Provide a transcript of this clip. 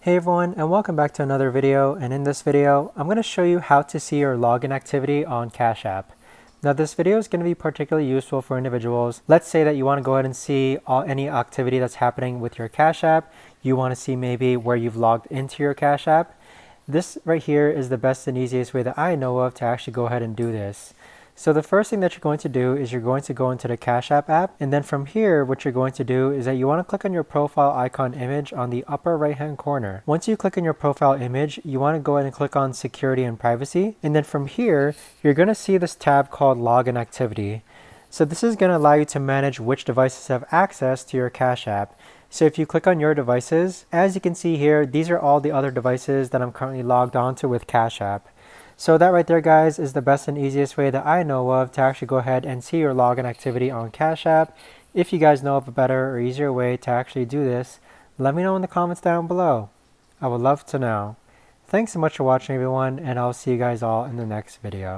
Hey everyone, and welcome back to another video. And in this video, I'm going to show you how to see your login activity on Cash App. Now this video is going to be particularly useful for individuals. Let's say that you want to go ahead and see any activity that's happening with your Cash App. You want to see maybe where you've logged into your Cash App. This right here is the best and easiest way that I know of to actually go ahead and do this. So the first thing that you're going to do is you're going to go into the Cash App app, and then from here what you're going to do is that you want to click on your profile icon image on the upper right hand corner. Once you click on your profile image, you want to go ahead and click on security and privacy, and then from here you're going to see this tab called login activity. So this is going to allow you to manage which devices have access to your Cash App. So if you click on your devices, as you can see here, these are all the other devices that I'm currently logged onto with Cash App. So that right there, guys, is the best and easiest way that I know of to actually go ahead and see your login activity on Cash App. If you guys know of a better or easier way to actually do this, let me know in the comments down below. I would love to know. Thanks so much for watching, everyone, and I'll see you guys all in the next video.